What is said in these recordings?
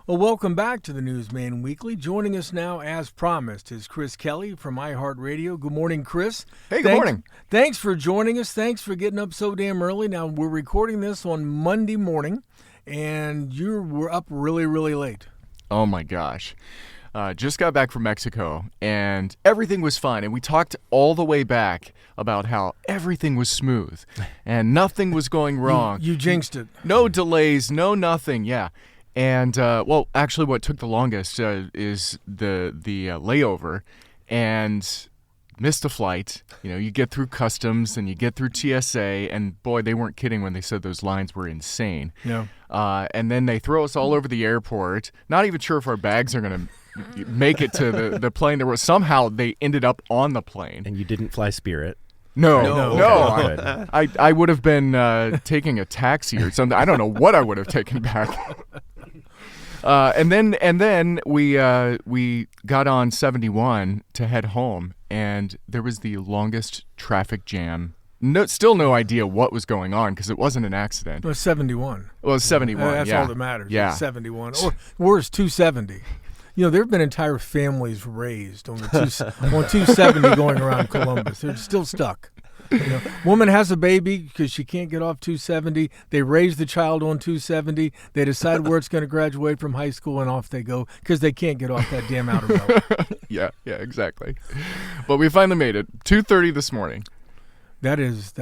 Well, welcome back to the Newsman Weekly. Joining us now, as promised, is Chris Kelly from iHeartRadio. Good morning, Chris. Hey, good morning. Thanks for joining us. Thanks for getting up so damn early. Now, we're recording this on Monday morning, and you were up really, really late. Oh, my gosh. Just got back from Mexico, and everything was fine. And we talked all the way back about how everything was smooth, and nothing was going wrong. You jinxed it. No delays, no nothing, yeah. And, well, actually what took the longest is the layover, and missed a flight. You know, you get through customs, and you get through TSA, and boy, they weren't kidding when they said those lines were insane. No. And then they throw us all over the airport, not even sure if our bags are going to make it to the plane. Somehow they ended up on the plane. And you didn't fly Spirit? No. Okay. I would have been taking a taxi or something. I don't know what I would have taken back. And then we got on 71 to head home, and there was the longest traffic jam. Still no idea what was going on because it wasn't an accident. It was 71. Well, it was 71. That's yeah. all that matters. Yeah. It's 71. Or worse, 270. You know, there have been entire families raised on 270 going around Columbus. They're still stuck. You know, woman has a baby because she can't get off 270. They raise the child on 270. They decide where it's going to graduate from high school, and off they go because they can't get off that damn outer belt. Yeah, exactly. But we finally made it. 2:30 this morning. That is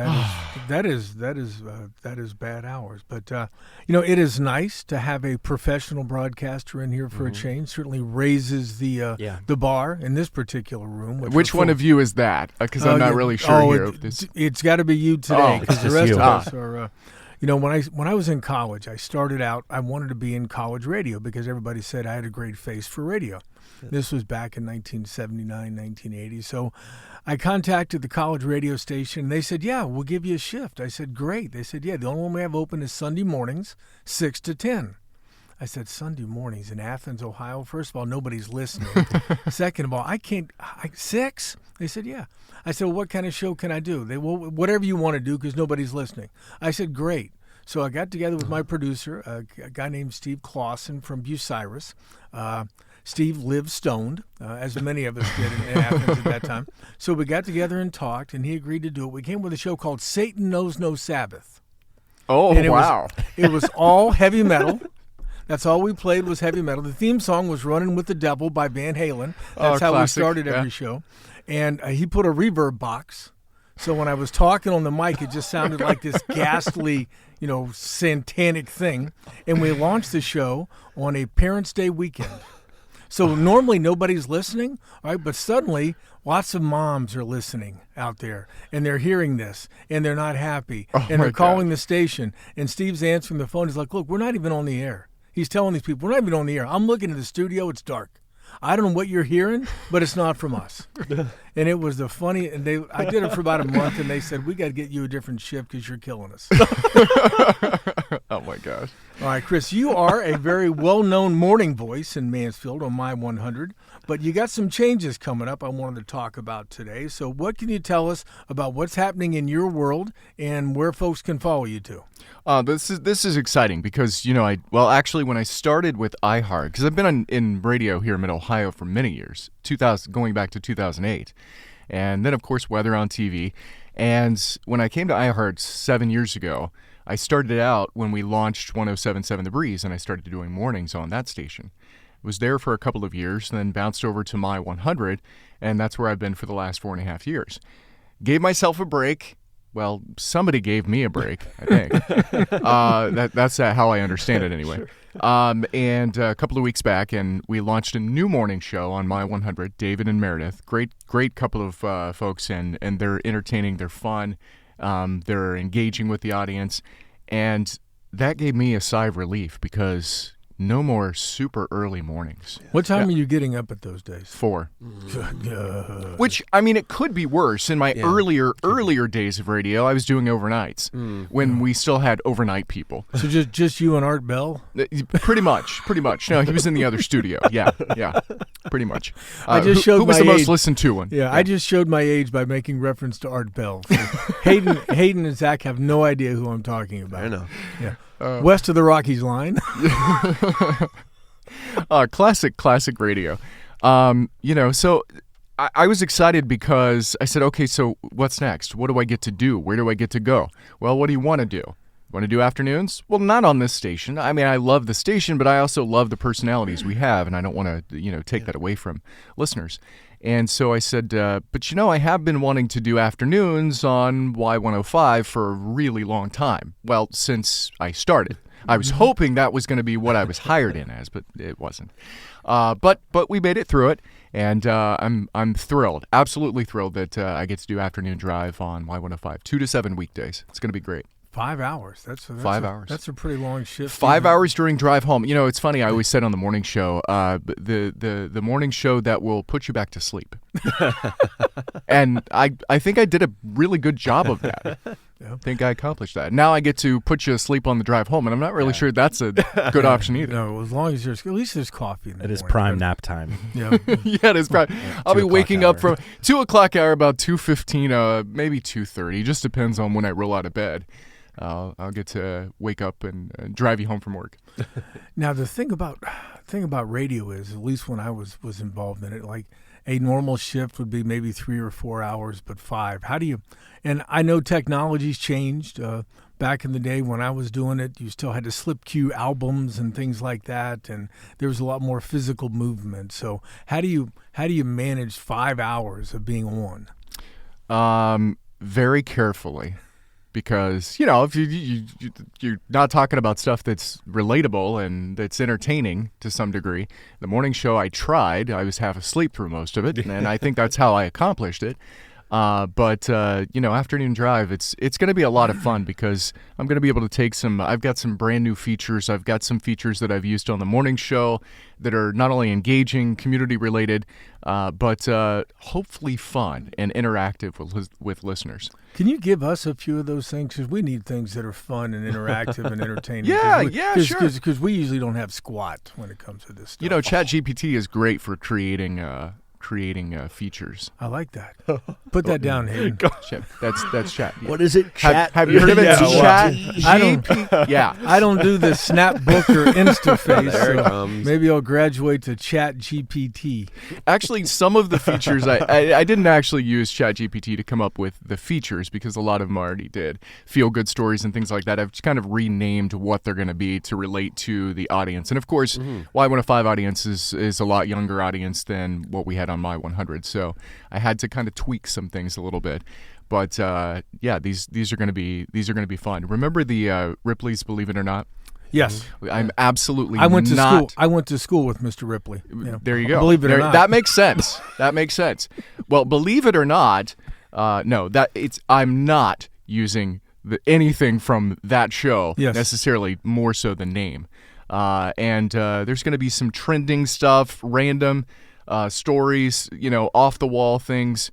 bad hours. But you know, it is nice to have a professional broadcaster in here for a change. Certainly raises the bar in this particular room. Which one of you is that? Because I'm not really sure here. It's got to be you today because the it's rest you. of us are. You know, when I was in college, I started out. I wanted to be in college radio because everybody said I had a great face for radio. This was back in 1979, 1980. So I contacted the college radio station, and they said, yeah, we'll give you a shift. I said, great. They said, yeah, the only one we have open is Sunday mornings, 6 to 10. I said, Sunday mornings in Athens, Ohio? First of all, nobody's listening. Second of all, I can't, 6? They said, yeah. I said, well, what kind of show can I do? They, well, whatever you want to do because nobody's listening. I said, great. So I got together with my producer, a guy named Steve Clausen from Bucyrus. Steve lived stoned, as many of us did in Athens at that time. So we got together and talked, and he agreed to do it. We came with a show called Satan Knows No Sabbath. Oh, and wow. It was all heavy metal. That's all we played was heavy metal. The theme song was Running with the Devil by Van Halen. That's how classic. We started every show. And he put a reverb box. So when I was talking on the mic, it just sounded like this ghastly, you know, satanic thing. And we launched the show on a Parents' Day weekend. So normally nobody's listening, right? But suddenly lots of moms are listening out there, and they're hearing this, and they're not happy, and they're calling the station. And Steve's answering the phone. He's like, look, we're not even on the air. He's telling these people, we're not even on the air. I'm looking at the studio. It's dark. I don't know what you're hearing, but it's not from us. And it was the funny, and I did it for about a month, and they said, we got to get you a different shift because you're killing us. Oh, my gosh. All right, Chris, you are a very well-known morning voice in Mansfield on My 100, but you got some changes coming up I wanted to talk about today. So what can you tell us about what's happening in your world and where folks can follow you to? This is exciting because, you know, actually when I started with iHeart, because I've been in radio here in Mid-Ohio for many years, going back to 2008, and then, of course, weather on TV. And when I came to iHeart 7 years ago, I started out when we launched 107.7 The Breeze, and I started doing mornings on that station. Was there for a couple of years, and then bounced over to My 100, and that's where I've been for the last 4.5 years. Gave myself a break. Well, somebody gave me a break, I think. That's how I understand it anyway. Sure. And a couple of weeks back, and we launched a new morning show on My 100, David and Meredith. Great couple of folks, and they're entertaining, they're fun, they're engaging with the audience. And that gave me a sigh of relief because no more super early mornings. What time are you getting up at those days? 4. Which, I mean, it could be worse. In my earlier days of radio, I was doing overnights when we still had overnight people. So just you and Art Bell? Pretty much. No, he was in the other studio. Yeah, pretty much. I just showed who was my the most age. listened to one? Yeah, I just showed my age by making reference to Art Bell. So Hayden and Zach have no idea who I'm talking about. I know. Yeah. West of the Rockies line. Classic radio. So I was excited because I said, okay, so what's next? What do I get to do? Where do I get to go? Well, what do you want to do? Want to do afternoons? Well, not on this station. I mean, I love the station, but I also love the personalities we have, and I don't want to, take that away from listeners. And so I said, but I have been wanting to do afternoons on Y105 for a really long time. Well, since I started. I was hoping that was going to be what I was hired in as, but it wasn't. But we made it through it, and I'm thrilled, absolutely thrilled that I get to do afternoon drive on Y105, 2 to 7 weekdays. It's going to be great. 5 hours. That's 5 hours. That's a pretty long shift. 5 hours during drive home. It's funny. I always said on the morning show, the morning show that will put you back to sleep. And I think I did a really good job of that. I think I accomplished that. Now I get to put you asleep on the drive home, and I'm not really sure that's a good option either. No, as long as at least there's coffee in the morning. It is prime nap time. Yeah, yeah, it is prime. I'll be waking up from 2 o'clock hour, about 2:15, maybe 2:30. Just depends on when I roll out of bed. I'll get to wake up and drive you home from work. Now the thing about radio is, at least when I was involved in it, like a normal shift would be maybe 3 or 4 hours, but 5. How do you? And I know technology's changed. Back in the day when I was doing it, you still had to slip cue albums and things like that, and there was a lot more physical movement. So how do you manage 5 hours of being on? Very carefully. Because, if you're not talking about stuff that's relatable and that's entertaining to some degree. The morning show, I tried. I was half asleep through most of it, and I think that's how I accomplished it. But afternoon drive, it's going to be a lot of fun because I'm going to be able to take I've got some brand new features. I've got some features that I've used on the morning show that are not only engaging, community related, but hopefully fun and interactive with listeners. Can you give us a few of those things? Because we need things that are fun and interactive and entertaining. Sure. Because we usually don't have squat when it comes to this stuff. ChatGPT is great for creating features. I like that. Put that down, Hayden. That's chat. What is it? Chat. Have you heard of it? Chat. I don't do the Snapbook or Instaface. There it comes. Maybe I'll graduate to Chat GPT. Actually, some of the features I didn't actually use ChatGPT to come up with the features because a lot of them already did. Feel good stories and things like that. I've kind of renamed what they're going to be to relate to the audience. And of course, Y105 audience is a lot younger audience than what we had on my 100, so I had to kind of tweak some things a little bit, but these are going to be fun. Remember the Ripley's Believe It or Not? Yes, I'm absolutely. I went to school with Mr. Ripley. There you go. Believe it or not, that makes sense. That makes sense. Well, believe it or not, I'm not using anything from that show necessarily, more so the name. And there's going to be some trending stuff, random. Stories, off the wall things.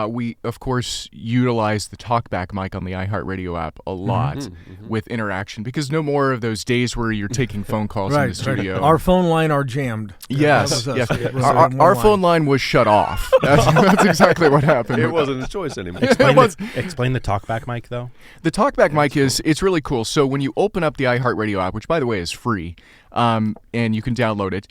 We, of course, utilize the talkback mic on the iHeartRadio app a lot with interaction because no more of those days where you're taking phone calls in the studio. Right. Our phone line are jammed. Yes. Our phone line was shut off. That's exactly what happened. It wasn't a choice anymore. Explain the talkback mic, though. The talkback mic it's really cool. So when you open up the iHeartRadio app, which, by the way, is free, and you can download it,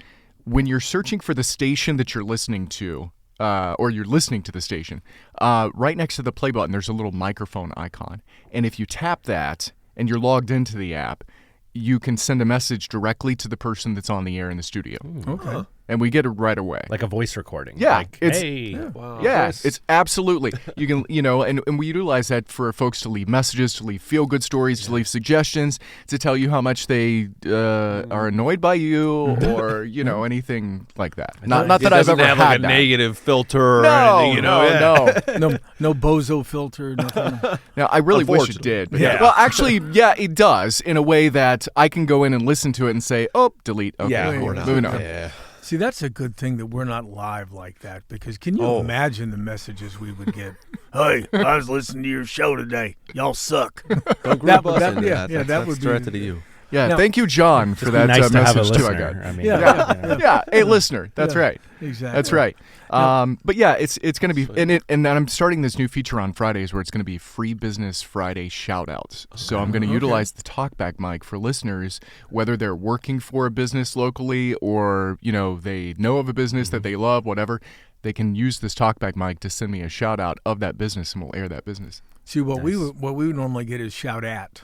when you're searching for the station that you're listening to, or you're listening to the station, right next to the play button, there's a little microphone icon. And if you tap that and you're logged into the app, you can send a message directly to the person that's on the air in the studio. Okay. And we get it right away. Like a voice recording. Yeah. Like, it's, hey. Wow. Yeah, it's absolutely. You can, and we utilize that for folks to leave messages, to leave feel-good stories, to leave suggestions, to tell you how much they are annoyed by you or, anything like that. Not that I've ever have had like a that. negative filter or No, anything, No bozo filter, nothing. Now, I really wish it did. But Yeah. Well, actually, it does in a way that I can go in and listen to it and say, oh, delete. Okay, Yeah, cool. we're not. Moving on. Yeah. See, that's a good thing that we're not live like that because can you imagine the messages we would get? Hey, I was listening to your show today. Y'all suck. Don't group us into that that. would That's be directed to you. Yeah, Now- thank you, John, for Just that nice to have a message too. I listener. got. I mean, Yeah. Yeah, a listener. That's Yeah, right. Exactly. That's right. But yeah, it's going to be, and then I'm starting this new feature on Fridays where it's going to be Free Business Friday shout-outs. So I'm going to utilize the talkback mic for listeners, whether they're working for a business locally or they know of a business that they love, whatever. They can use this talkback mic to send me a shout-out of that business, and we'll air that business. See, what we would normally get is shout at.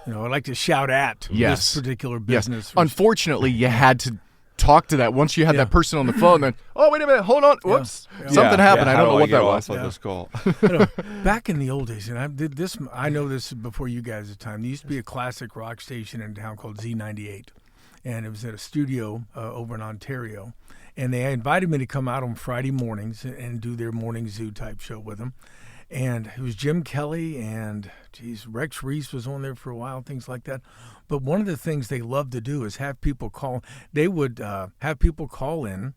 I'd like to shout at Yes. this particular Yes. business. Unfortunately, you had to talk to that once you had that person on the phone. Then, oh, wait a minute, hold on, whoops, something happened. I don't know what that was. On this call. Back in the old days, and I did this. I know this before you guys' time. There used to be a classic rock station in town called Z98, and it was at a studio over in Ontario. And they invited me to come out on Friday mornings and do their morning zoo type show with them. And it was Jim Kelly and, Rex Reese was on there for a while, things like that. But one of the things they loved to do is have people call. They would have people call in.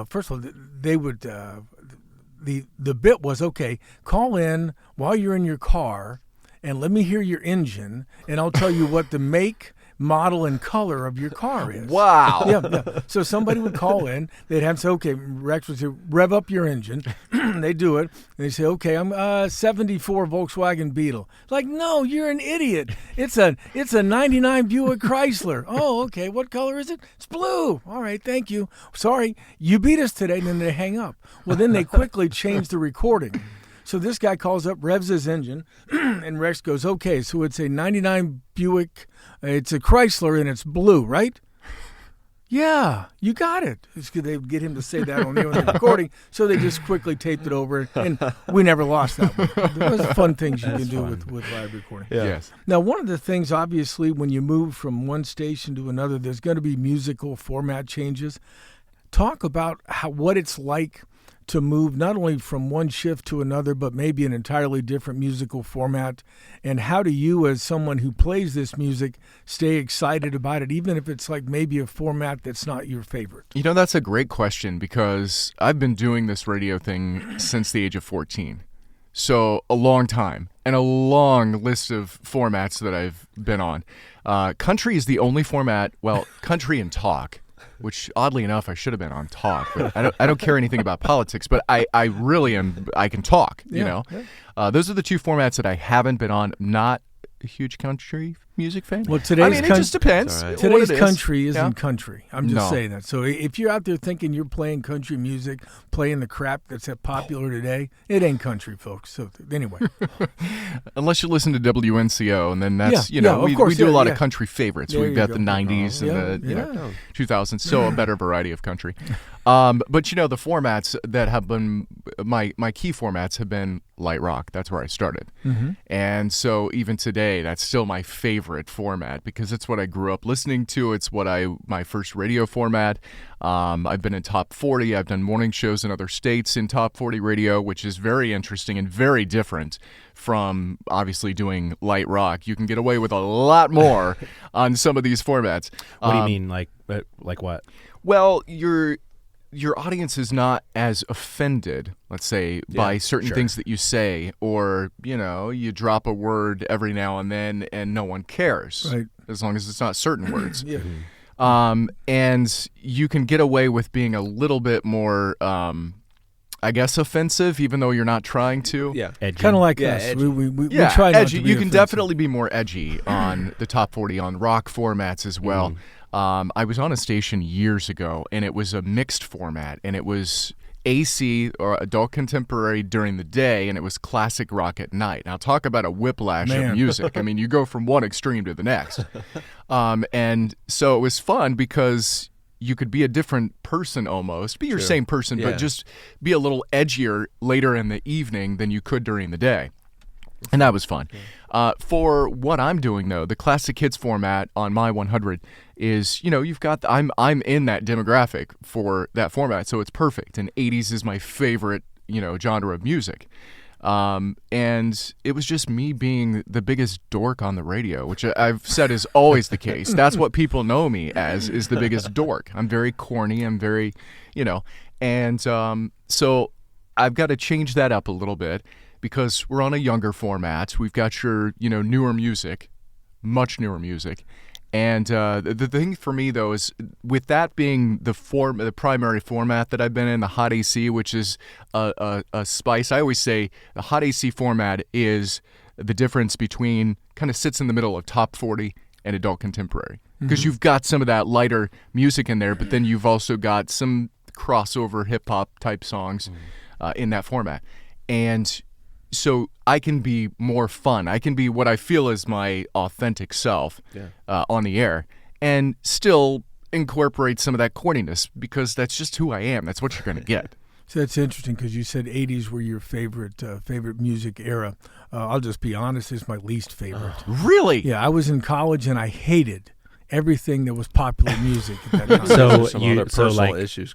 First of all, they would. The bit was, okay, call in while you're in your car and let me hear your engine, and I'll tell you what the make, model, and color of your car is. Wow. Yeah. So somebody would call in. They'd have to say, okay, Rex would say, rev up your engine. They do it. And they say, okay, I'm 74 Volkswagen Beetle. Like, no, you're an idiot. It's a 99 Buick Chrysler. Oh, okay. What color is it? It's blue. All right, thank you. Sorry, you beat us today. And then they hang up. Well, then they quickly change the recording. So this guy calls up, revs his engine, and Rex goes, okay, so it's a 99 Buick, it's a Chrysler, and it's blue, right? Yeah, you got it. They would get him to say that on the recording, so they just quickly taped it over, and we never lost that one. Those are fun things you can do with live recording. Yeah. Yes. Now, one of the things, obviously, when you move from one station to another, there's going to be musical format changes. Talk about what it's like to move not only from one shift to another, but maybe an entirely different musical format. And how do you, as someone who plays this music, stay excited about it, even if it's like maybe a format that's not your favorite? That's a great question because I've been doing this radio thing since the age of 14. So a long time and a long list of formats that I've been on. Country is the only format, country and talk, which oddly enough, I should have been on talk, but I don't care anything about politics, but I really am, I can talk, Yeah. Those are the two formats that I haven't been on. I'm not a huge country music fan. Well, today's it just depends. It's all right. what Today's it is. country isn't Yeah. country. I'm just No. saying that. So if you're out there thinking you're playing country music, playing the crap that's popular today, it ain't country, folks. So anyway. Unless you listen to WNCO, and then that's, of we course, do a lot yeah. of country favorites. There We've you got go. the 90s and Yeah, the yeah. 2000s, so a better variety of country. But the formats that have been my key formats have been light rock. That's where I started. Mm-hmm. And so even today, that's still my favorite format because it's what I grew up listening to. It's what my first radio format. I've been in top 40. I've done morning shows in other states in top 40 radio, which is very interesting and very different from obviously doing light rock. You can get away with a lot more on some of these formats. What do you mean, like what? Well, your audience is not as offended, let's say, by certain sure. things that you say, or you drop a word every now and then and no one cares, Right. as long as it's not certain words. Yeah. And you can get away with being a little bit more, I guess, offensive, even though you're not trying to. Yeah. Edgy. Kind of like Yeah, us. edgy. We Yeah, try not edgy. to be You can offensive. definitely be more edgy on the top 40 on rock formats as well. I was on a station years ago, and it was a mixed format, and it was AC or adult contemporary during the day, and it was classic rock at night. Now, talk about a whiplash Man. of music. I mean, you go from one extreme to the next. And so it was fun because you could be a different person almost, be your same person, Yeah. but just be a little edgier later in the evening than you could during the day. And that was fun. For what I'm doing, though, the classic hits format on my 100 is, you've got I'm in that demographic for that format, so it's perfect. And 80s is my favorite, genre of music. And it was just me being the biggest dork on the radio, which I've said is always the case. That's what people know me as, is the biggest dork. I'm very corny. I'm very, and so I've got to change that up a little bit. Because we're on a younger format, we've got your, newer music, much newer music. And the thing for me, though, is with that being the primary format that I've been in, the Hot AC, which is a spice. I always say the Hot AC format is the difference between, kind of sits in the middle of top 40 and adult contemporary. Because you've got some of that lighter music in there, but then you've also got some crossover hip-hop type songs in that format. And so I can be more fun. I can be what I feel is my authentic self on the air and still incorporate some of that corniness, because that's just who I am. That's what you're going to get. So that's interesting, because you said 80s were your favorite music era. I'll just be honest, it's my least favorite. Really? Yeah, I was in college and I hated everything that was popular music at that time. So some you- other so, personal like- issues.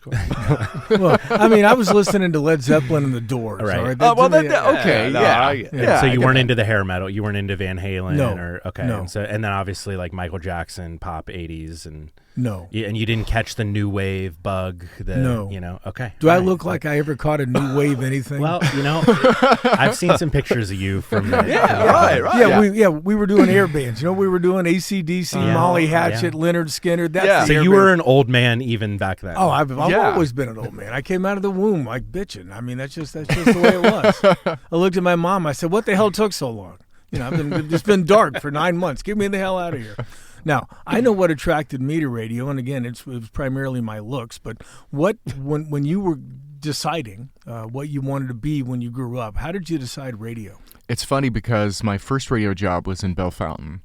Well, I mean, I was listening to Led Zeppelin and the Doors. Right. All right? Oh, well, didn't- okay, no, yeah. I- Yeah, so I you get weren't that. into the hair metal. You weren't into Van Halen. No. Or okay. No. And then obviously like Michael Jackson, pop 80s, and No. and you didn't catch the new wave bug. No. Okay. Do I All right. look like I ever caught a new wave anything? Well, I've seen some pictures of you from the, right. Yeah, we were doing air bands. We were doing AC/DC, Yeah. Molly Hatchet, Yeah. Leonard Skinner. That's Yeah. the So air you band. were an old man even back then. Oh, I've Yeah. always been an old man. I came out of the womb like bitching. I mean, that's just the way it was. I looked at my mom. I said, "What the hell took so long? It's been dark for 9 months. Get me the hell out of here." Now, I know what attracted me to radio, and again, it was primarily my looks. But when you were deciding what you wanted to be when you grew up, how did you decide radio? It's funny because my first radio job was in Bellefontaine,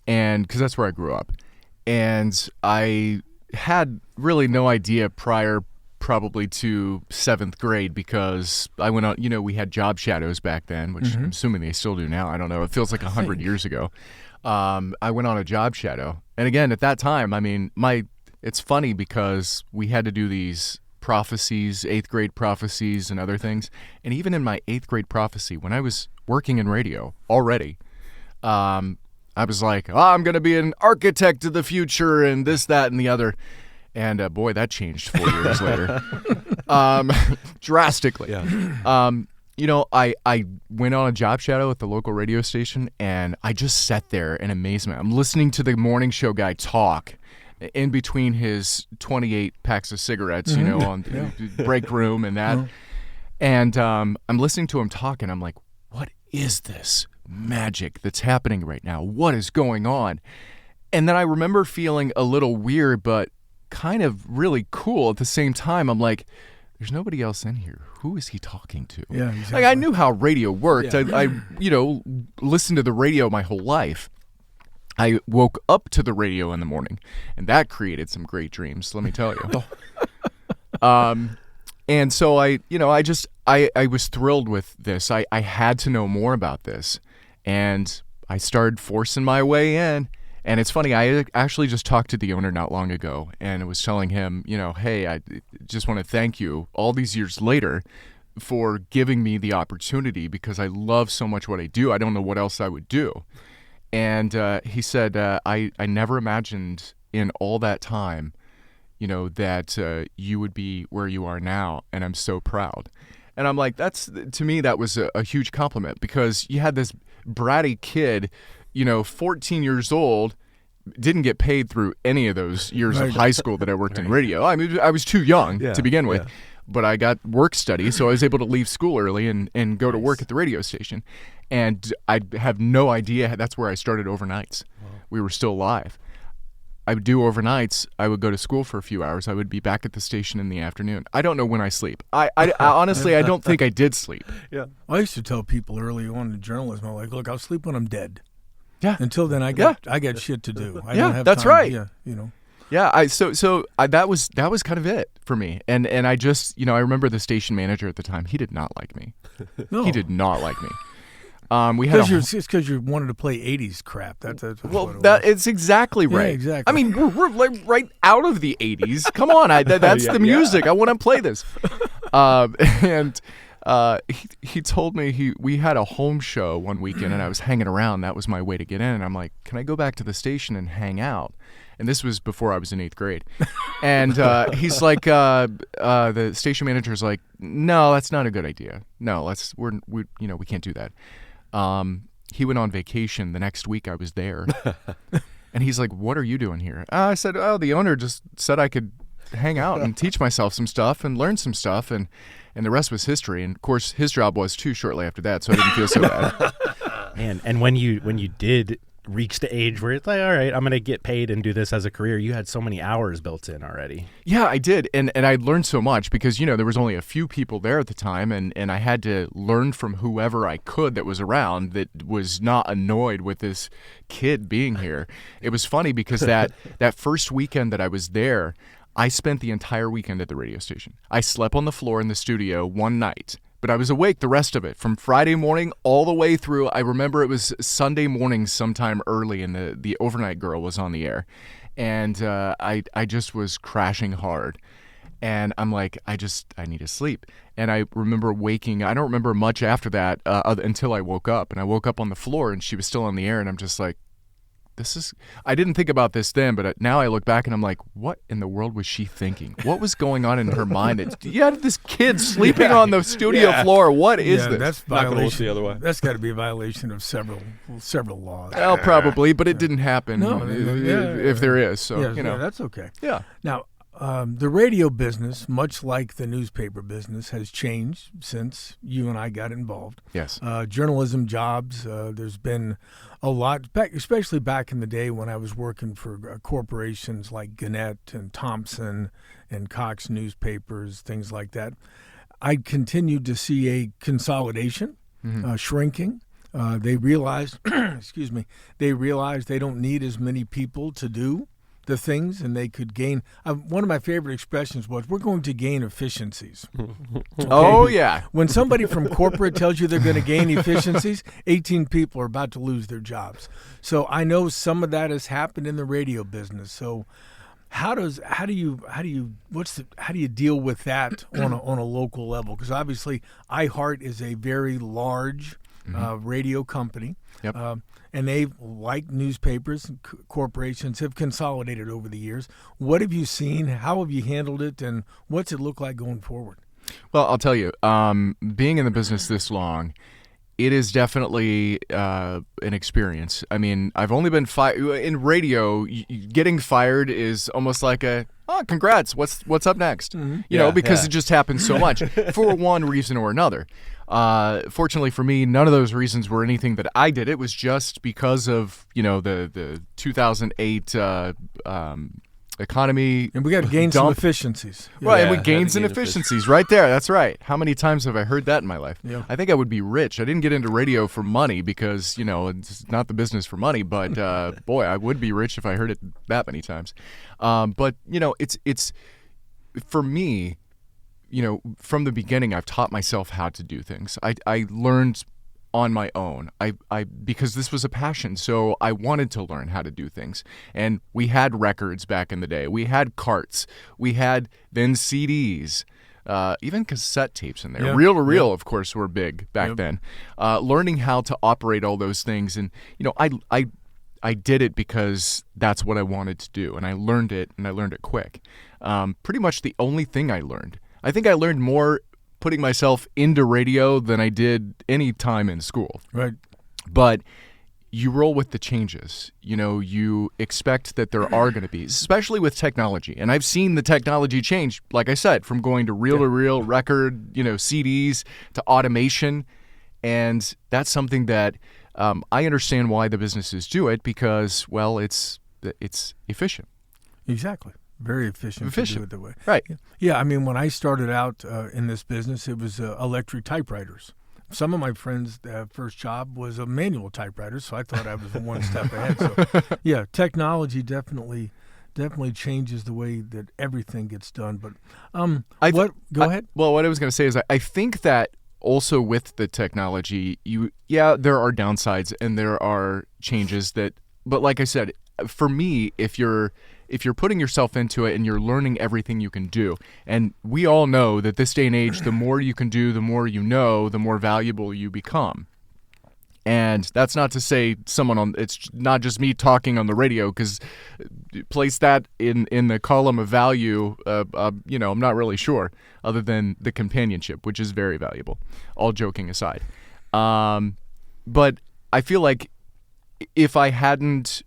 and because that's where I grew up, and I had really no idea prior probably to 7th grade, because I went on, we had job shadows back then, which I'm assuming they still do now. I don't know. It feels like 100 years ago. I went on a job shadow. And again, at that time, I mean, it's funny because we had to do these prophecies, 8th grade prophecies and other things. And even in my 8th grade prophecy, when I was working in radio already, I was like, I'm going to be an architect of the future and this, that, and the other. And boy, that changed 4 years later, drastically. Yeah. I went on a job shadow at the local radio station, and I just sat there in amazement. I'm listening to the morning show guy talk in between his 28 packs of cigarettes, on the break room and that. And I'm listening to him talk, and I'm like, what is this magic that's happening right now? What is going on? And then I remember feeling a little weird, but kind of really cool at the same time. I'm like, there's nobody else in here. Who is he talking to? Yeah, exactly. Like, I knew how radio worked. Yeah. I listened to the radio my whole life. I woke up to the radio in the morning, and that created some great dreams, let me tell you. And so I was thrilled with this. I had to know more about this, and I started forcing my way in. And it's funny, I actually just talked to the owner not long ago, and I was telling him, hey, I just want to thank you all these years later for giving me the opportunity, because I love so much what I do. I don't know what else I would do. And he said, I never imagined in all that time, that you would be where you are now, and I'm so proud. And I'm like, to me, that was a huge compliment, because you had this bratty kid, 14 years old, didn't get paid through any of those years of high school that I worked in radio. I mean, I was too young to begin with, but I got work study, so I was able to leave school early and go to work at the radio station. And I have no idea. That's where I started overnights. Wow. We were still live. I would do overnights. I would go to school for a few hours. I would be back at the station in the afternoon. I don't know when I sleep. I honestly, I don't think I did sleep. Yeah. I used to tell people early on in journalism, I'm like, look, I'll sleep when I'm dead. Yeah. Until then, I got shit to do. I Yeah, don't have that's time. right. Yeah, Yeah, that was kind of it for me. And I just, I remember the station manager at the time. He did not like me. No. He did not like me. We had It's because you wanted to play 80s crap. That's what it was. it's exactly right. Yeah, exactly. I mean, we're like right out of the 80s. Come on, that's the music. I want to play this. And he told me we had a home show one weekend, and I was hanging around. That was my way to get in. And I'm like, can I go back to the station and hang out? And this was before I was in 8th grade. And he's like, the station manager's like, no, that's not a good idea. No, we can't do that. he went on vacation the next week I was there. And he's like, "What are you doing here?" I said, "Oh, the owner just said I could hang out and teach myself some stuff and learn some stuff." And the rest was history. And, of course, his job was, too, shortly after that, so I didn't feel so bad. Man, and when you did reach the age where it's like, all right, I'm going to get paid and do this as a career, you had so many hours built in already. Yeah, I did. And I learned so much because, there was only a few people there at the time, and I had to learn from whoever I could that was around that was not annoyed with this kid being here. It was funny because that first weekend that I was there, I spent the entire weekend at the radio station. I slept on the floor in the studio one night. But I was awake the rest of it, from Friday morning all the way through. I remember it was Sunday morning sometime early, and the overnight girl was on the air. And I just was crashing hard. And I'm like, I need to sleep. And I remember waking, I don't remember much after that until I woke up. And I woke up on the floor, and she was still on the air, and I'm just like, I didn't think about this then, but now I look back and I'm like, what in the world was she thinking? What was going on in her mind? You had this kid sleeping on the studio floor. What is this? That's Not gonna look violation. the other way. That's got to be a violation of several laws. Well, probably, but it didn't happen. No, if there is, so yeah, that's okay. Yeah. Now, the radio business, much like the newspaper business, has changed since you and I got involved. Yes. Journalism jobs, there's been a lot, especially back in the day when I was working for corporations like Gannett and Thompson and Cox newspapers, things like that. I continued to see a consolidation, shrinking. They realized, they realized they don't need as many people to do the things, and they could gain. One of my favorite expressions was, "We're going to gain efficiencies." Okay? Oh, yeah. When somebody from corporate tells you they're going to gain efficiencies, 18 people are about to lose their jobs. So I know some of that has happened in the radio business. So how do you deal with that on a local level? Because obviously iHeart is a very large radio company. Yep. And they, like newspapers and corporations, have consolidated over the years. What have you seen? How have you handled it? And what's it look like going forward? Well, I'll tell you, being in the business this long, it is definitely an experience. I mean, I've only been in radio. Getting fired is almost like congrats. What's up next? Because it just happens so much for one reason or another. Fortunately for me, none of those reasons were anything that I did. It was just because of the 2008 economy. And we got to gain some efficiencies. Right, and Yeah, we gained had to some gain efficiencies right there. That's right. How many times have I heard that in my life? Yeah. I think I would be rich. I didn't get into radio for money because, it's not the business for money, but boy, I would be rich if I heard it that many times. But, it's for me, from the beginning, I've taught myself how to do things. I learned on my own. I because this was a passion, so I wanted to learn how to do things. And we had records back in the day. We had carts. We had then CDs. Even cassette tapes in there. Yeah. Reel-to-reel, of course, were big back then. Learning how to operate all those things, and I did it because that's what I wanted to do, and I learned it, and I learned it quick. Pretty much the only thing I learned. I think I learned more putting myself into radio than I did any time in school. Right. But you roll with the changes. You expect that there are going to be, especially with technology. And I've seen the technology change, like I said, from going to reel-to-reel record, CDs to automation. And that's something that I understand why the businesses do it because, well, it's efficient. Exactly. Very efficient to do it that way. Right. Yeah, I mean, when I started out in this business, it was electric typewriters. Some of my friends' first job was a manual typewriter, so I thought I was one step ahead. So, yeah, technology definitely changes the way that everything gets done. But go ahead. Well, what I was going to say is I think that also with the technology, there are downsides and there are changes but like I said, for me, if you're putting yourself into it and you're learning everything you can do, and we all know that this day and age, the more you can do, the more you know, the more valuable you become. And that's not to say it's not just me talking on the radio, because place that in the column of value, I'm not really sure, other than the companionship, which is very valuable, all joking aside. But I feel like if I hadn't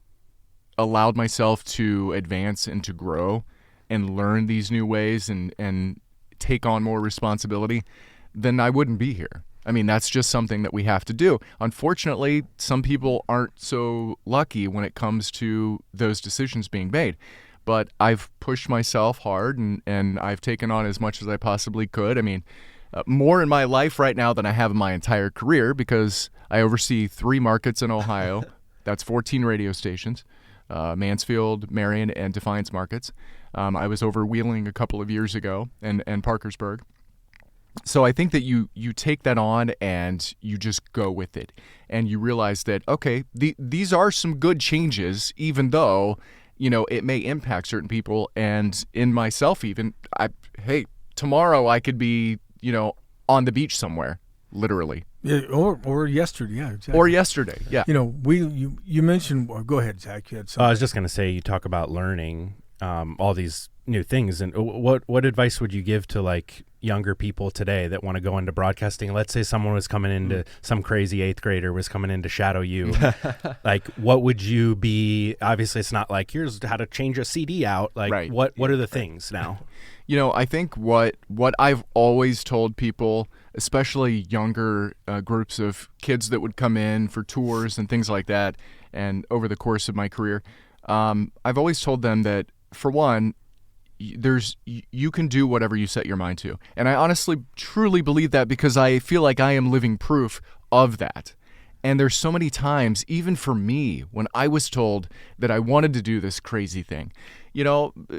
allowed myself to advance and to grow and learn these new ways and take on more responsibility, then I wouldn't be here. I mean, that's just something that we have to do. Unfortunately, some people aren't so lucky when it comes to those decisions being made. But I've pushed myself hard, and I've taken on as much as I possibly could. I mean, more in my life right now than I have in my entire career, because I oversee 3 markets in Ohio. That's 14 radio stations, Mansfield, Marion, and Defiance markets. I was over Wheeling a couple of years ago, and Parkersburg. So I think that you take that on and you just go with it, and you realize that, okay, these are some good changes, even though, it may impact certain people, and in myself even. Hey, tomorrow I could be, on the beach somewhere, literally. Yeah, or yesterday, yeah, exactly. Or yesterday, yeah. You mentioned. Well, go ahead, Zach. You had something. I was just going to say, you talk about learning all these new things, and what advice would you give to like younger people today that want to go into broadcasting? Let's say someone was coming into some crazy 8th grader was coming in to shadow you. Like, what would you be? Obviously, it's not like here's how to change a CD out. Like, right. What are the things now? I think what I've always told people, especially younger groups of kids that would come in for tours and things like that, and over the course of my career, I've always told them that, for one, you can do whatever you set your mind to. And I honestly, truly believe that, because I feel like I am living proof of that. And there's so many times, even for me, when I was told that I wanted to do this crazy thing,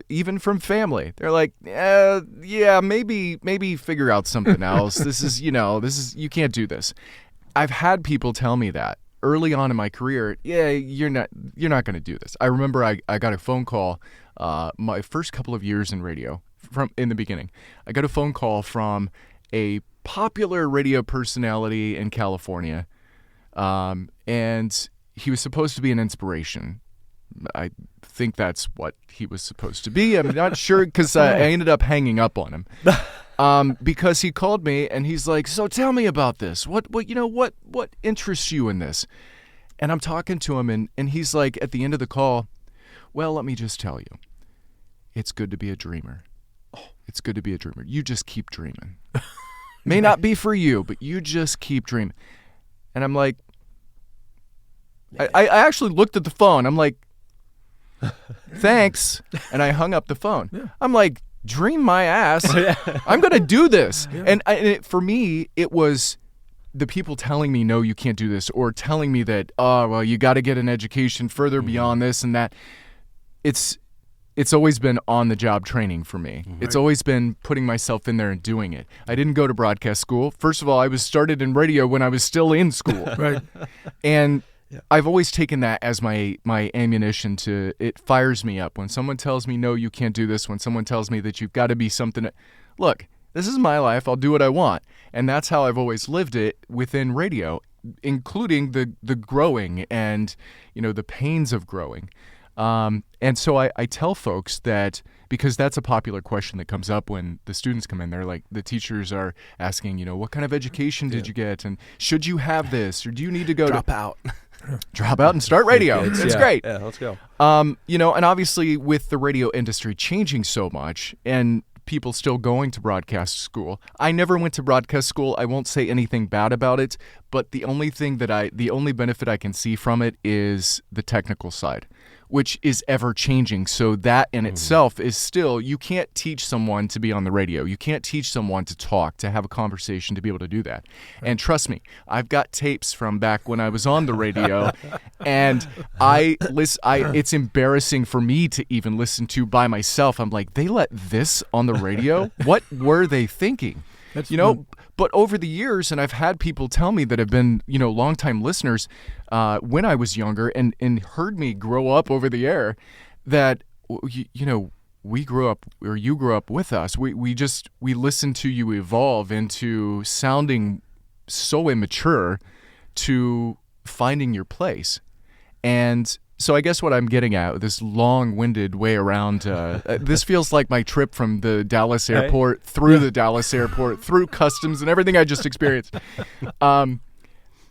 even from family, they're like, yeah, maybe figure out something else. This is you can't do this. I've had people tell me that early on in my career. Yeah, you're not going to do this. I remember I got a phone call my first couple of years in radio. In the beginning, I got a phone call from a popular radio personality in California, and he was supposed to be an inspiration. I think that's what he was supposed to be. I'm not sure, because I ended up hanging up on him. Because he called me and he's like, "So tell me about this. What interests you in this?" And I'm talking to him, and he's like, at the end of the call, "Well, let me just tell you, it's good to be a dreamer. It's good to be a dreamer. You just keep dreaming. May not be for you, but you just keep dreaming." And I'm like, I actually looked at the phone. I'm like, "Thanks." And I hung up the phone. Yeah. I'm like, dream my ass. I'm going to do this. Yeah. And for me, it was the people telling me, no, you can't do this, or telling me that, oh, well, you got to get an education further beyond this and that. It's always been on-the-job training for me. Mm-hmm. It's always been putting myself in there and doing it. I didn't go to broadcast school. First of all, I was started in radio when I was still in school. Right. And I've always taken that as my ammunition to, it fires me up. When someone tells me, no, you can't do this, when someone tells me that you've got to be something, look, this is my life, I'll do what I want. And that's how I've always lived it within radio, including the growing and, the pains of growing. And so I tell folks that, because that's a popular question that comes up when the students come in. They're like, the teachers are asking, what kind of education did you get? And should you have this? Or do you need to go drop out and start radio? It's great. Yeah, let's go. And obviously with the radio industry changing so much and people still going to broadcast school. I never went to broadcast school. I won't say anything bad about it, but the only benefit I can see from it is the technical side, which is ever changing. So that in itself is still, you can't teach someone to be on the radio. You can't teach someone to talk, to have a conversation, to be able to do that. Right. And trust me, I've got tapes from back when I was on the radio, and it's embarrassing for me to even listen to by myself. I'm like, they let this on the radio? What were they thinking? But over the years, and I've had people tell me that have been, longtime listeners when I was younger and heard me grow up over the air, that, we grew up, or you grew up with us. We listened to you evolve into sounding so immature to finding your place. And so I guess what I'm getting at, this long-winded way around, this feels like my trip from the Dallas airport, through the Dallas airport, through customs and everything I just experienced.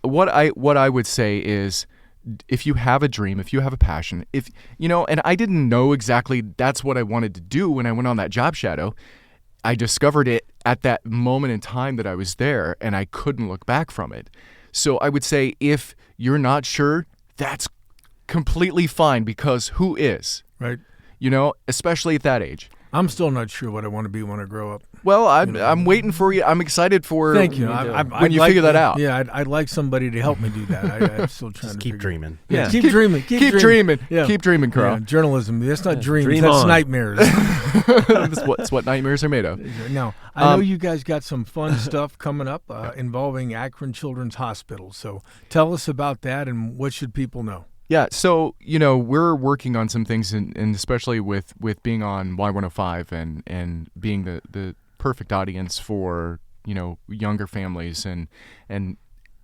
what I would say is, if you have a dream, if you have a passion, and I didn't know exactly that's what I wanted to do when I went on that job shadow. I discovered it at that moment in time that I was there, and I couldn't look back from it. So I would say, if you're not sure, that's completely fine, because who is? Right. Especially at that age. I'm still not sure what I want to be when I grow up. Well, I'm waiting for you. I'm excited for Thank you. when you figure that out. Yeah, I'd like somebody to help me do that. I'm still trying Just to keep figure- dreaming. Yeah, keep dreaming. Keep dreaming. Yeah. Keep dreaming, Carl. Yeah, journalism. That's not dreams. Dream That's on. nightmares. That's what nightmares are made of. Now, I know you guys got some fun stuff coming up involving Akron Children's Hospital. So tell us about that, and what should people know? Yeah, so we're working on some things, and especially with being on Y105 and being the perfect audience for younger families, and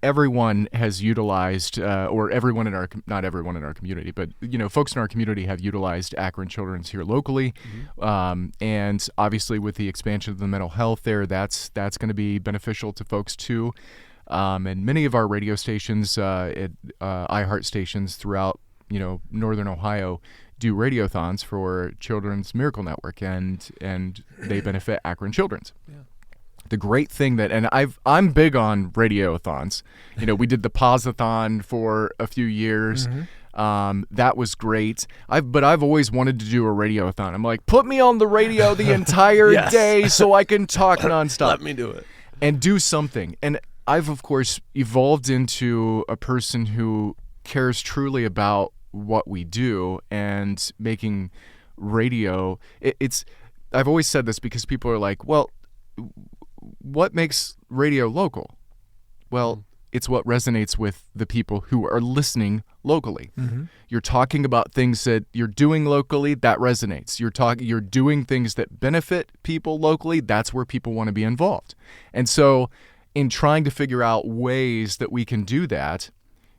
everyone has utilized, or everyone in our, not everyone in our community, but folks in our community have utilized Akron Children's here locally, and obviously with the expansion of the mental health there, that's going to be beneficial to folks too. And many of our radio stations, iHeart stations throughout, Northern Ohio, do radiothons for Children's Miracle Network, and they benefit Akron Children's. Yeah. The great thing and I'm big on radiothons. We did the Pause-a-thon for a few years. Mm-hmm. That was great. But I've always wanted to do a radiothon. I'm like, put me on the radio the entire day so I can talk nonstop. Let me do it. And do something. And I've, of course, evolved into a person who cares truly about what we do, and making radio. I've always said this, because people are like, well, what makes radio local? Well, it's what resonates with the people who are listening locally. Mm-hmm. You're talking about things that you're doing locally, that resonates. You're doing things that benefit people locally, that's where people want to be involved. And so, in trying to figure out ways that we can do that,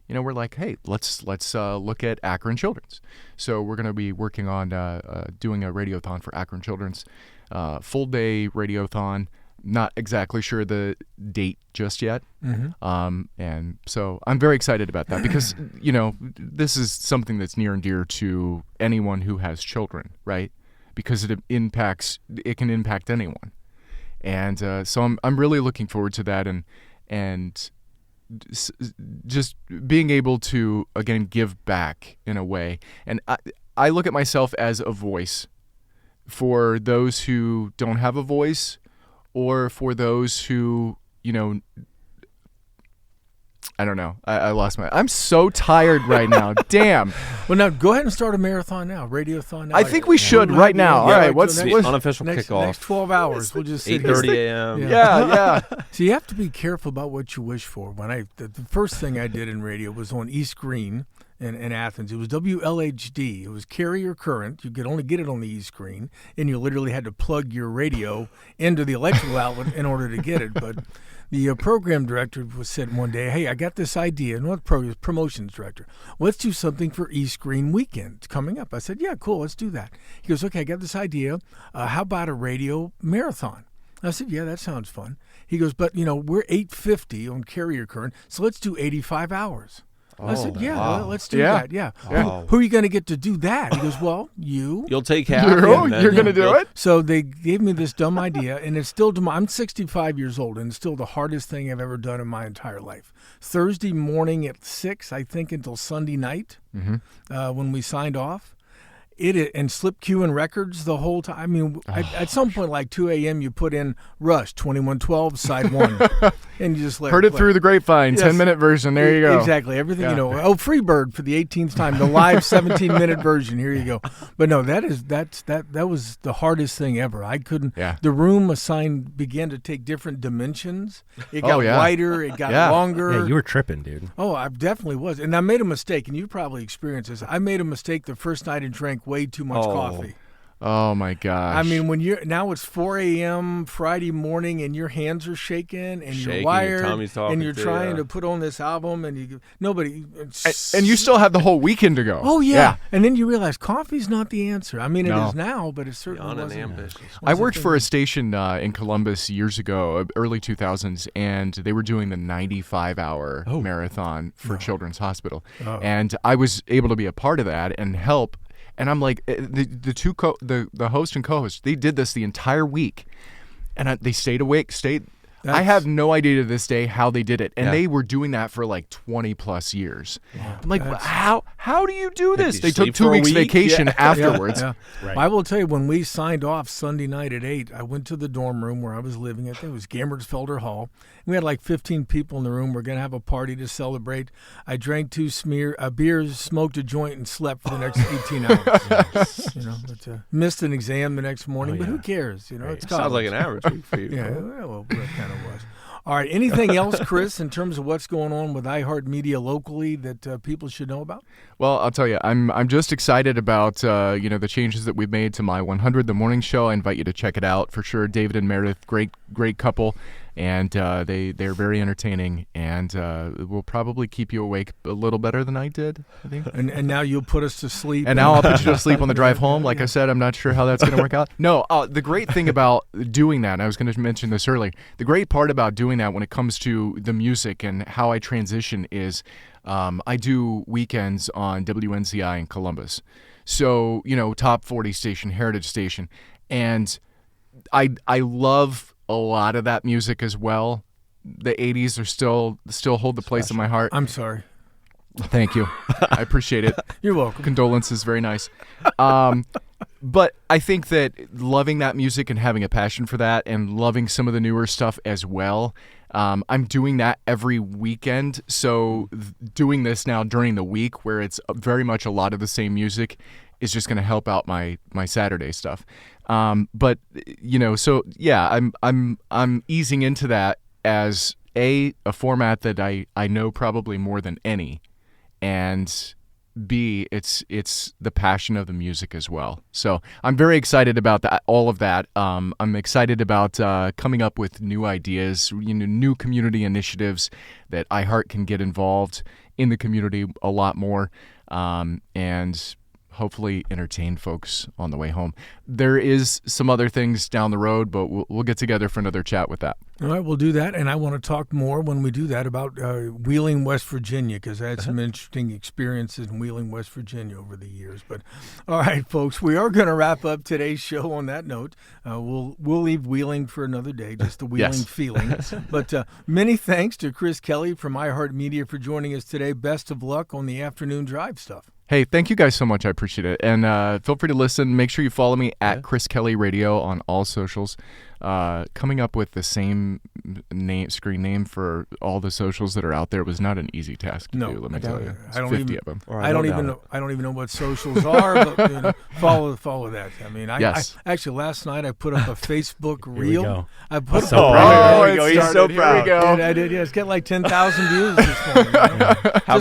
we're like, hey, let's look at Akron Children's. So we're going to be working on doing a radiothon for Akron Children's, full day radiothon. Not exactly sure the date just yet. Mm-hmm. And so I'm very excited about that, because this is something that's near and dear to anyone who has children, right? Because it can impact anyone. And so I'm really looking forward to that, and just being able to, again, give back in a way. And I look at myself as a voice for those who don't have a voice, or for those who, I don't know. I lost I'm so tired right now. Damn. Well, now go ahead and start a marathon now, radiothon now. I think we should right now. All right, what's the unofficial kickoff? Next 12 hours, we'll just sit 8:30 here. a.m. Yeah. So you have to be careful about what you wish for. When the first thing I did in radio was on East Green in Athens. It was WLHD. It was carrier current. You could only get it on the East Green, and you literally had to plug your radio into the electrical outlet in order to get it. But the program director said one day, hey, I got this idea. Not promotions director. Let's do something for East Green weekend. It's coming up. I said, yeah, cool. Let's do that. He goes, okay, I got this idea. How about a radio marathon? I said, yeah, that sounds fun. He goes, but, we're 850 on carrier current, so let's do 85 hours. I said, yeah, wow. let's do that. Yeah. Wow. Who are you going to get to do that? He goes, well, you. You'll take half. You're going to do it? So they gave me this dumb idea, and it's still, I'm 65 years old, and it's still the hardest thing I've ever done in my entire life. Thursday morning at 6, I think, until Sunday night, when we signed off. And slip queuing records the whole time. I mean, at some point, like 2 a.m., you put in Rush 2112 side 1, and you just let Heard it through the grapevine, Yes. 10-minute version. There you go. Exactly. Everything, Oh, Freebird for the 18th time, the live 17-minute version. Here you go. But no, that was the hardest thing ever. I couldn't. Yeah. The room began to take different dimensions. It got wider. It got longer. Yeah, you were tripping, dude. Oh, I definitely was. And I made a mistake, and you probably experienced this. I made a mistake the first night and drank way too much coffee. Oh my gosh. I mean, when now it's 4 a.m. Friday morning and your hands are shaking and Shaking, you're wired Tommy's talking and you're to trying you. to put on this album and nobody. and you still have the whole weekend to go. Oh yeah. And then you realize coffee's not the answer. I mean, it No. is now, but it certainly Beyond wasn't. ambitious. I worked for a station in Columbus years ago, early 2000s, and they were doing the 95-hour marathon for Children's Hospital. Oh. And I was able to be a part of that and help. And I'm like, the host and co-host, they did this the entire week, and they stayed awake. I have no idea to this day how they did it, and they were doing that for like 20 plus years. Yeah, I'm like, how do you do this? They took 2 weeks vacation afterwards. Yeah. Right. I will tell you, when we signed off Sunday night at 8, I went to the dorm room where I was living. I think it was Gammertsfelder Hall. We had like 15 people in the room. We're going to have a party to celebrate. I drank 2 beers, smoked a joint, and slept for the next 18 hours. But missed an exam the next morning. But who cares? It's college. Sounds like an average week for you. Yeah, well, that kind of was. All right. Anything else, Chris, in terms of what's going on with iHeartMedia locally that people should know about? Well, I'll tell you, I'm just excited about the changes that we've made to My 100, the morning show. I invite you to check it out for sure. David and Meredith, great couple, and they're very entertaining, and will probably keep you awake a little better than I did, I think. And now you'll put us to sleep. And now I'll put you to sleep on the drive home. Like I said, I'm not sure how that's going to work out. No, the great thing about doing that, and I was going to mention this earlier, the great part about doing that when it comes to the music and how I transition is I do weekends on WNCI in Columbus. So, top 40 station, heritage station. And I love a lot of that music as well. The 80s are still hold the place in my heart. I'm sorry. Thank you. I appreciate it. You're welcome. Condolences, very nice. But I think that loving that music and having a passion for that and loving some of the newer stuff as well, I'm doing that every weekend. So doing this now during the week where it's very much a lot of the same music is just going to help out my Saturday stuff. But so yeah, I'm easing into that as a format that I know probably more than any, and B, it's the passion of the music as well. So I'm very excited about all of that. I'm excited about coming up with new ideas, new community initiatives that iHeart can get involved in the community a lot more, and hopefully entertain folks on the way home. There is some other things down the road, but we'll get together for another chat with that. All right, we'll do that, and I want to talk more when we do that about Wheeling, West Virginia, because I had some interesting experiences in Wheeling, West Virginia over the years. But all right, folks, we are going to wrap up today's show on that note. We'll leave Wheeling for another day, just the Wheeling feeling. But many thanks to Chris Kelly from iHeartMedia for joining us today. Best of luck on the afternoon drive stuff. Hey, thank you guys so much. I appreciate it. And feel free to listen. Make sure you follow me at Chris Kelly Radio on all socials. Coming up with the same screen name for all the socials that are out there was not an easy task to do. Let me tell you, It's 50 of them. I don't even know what socials are, but follow that. I mean, I actually last night I put up a Facebook reel. I put He's so proud. I did. Yeah, it's got like 10,000 views this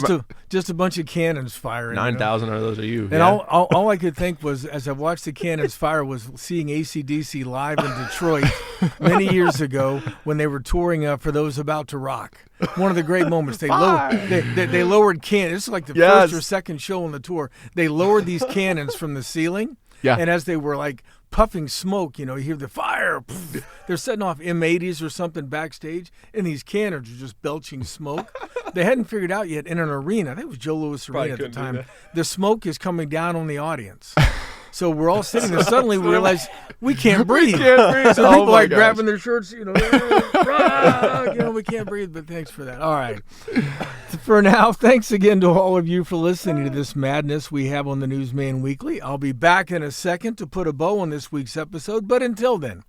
morning. Just a bunch of cannons firing. 9,000 of those are you. And all I could think was, as I watched the cannons fire, was seeing AC/DC live in Detroit many years ago when they were touring For Those About to Rock. One of the great moments. They lowered cannons. This is like the first or second show on the tour. They lowered these cannons from the ceiling. Yeah. And as they were like puffing smoke, you hear the fire. They're setting off M80s or something backstage, and these cannons are just belching smoke. They hadn't figured out yet in an arena. I think it was Joe Louis Arena at the time. The smoke is coming down on the audience. So we're all sitting there. Suddenly we realize we can't breathe. So people are grabbing their shirts, we can't breathe, but thanks for that. All right. For now, thanks again to all of you for listening to this madness we have on the Newsman Weekly. I'll be back in a second to put a bow on this week's episode, but until then,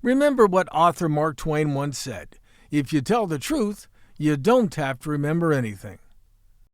remember what author Mark Twain once said: if you tell the truth, you don't have to remember anything.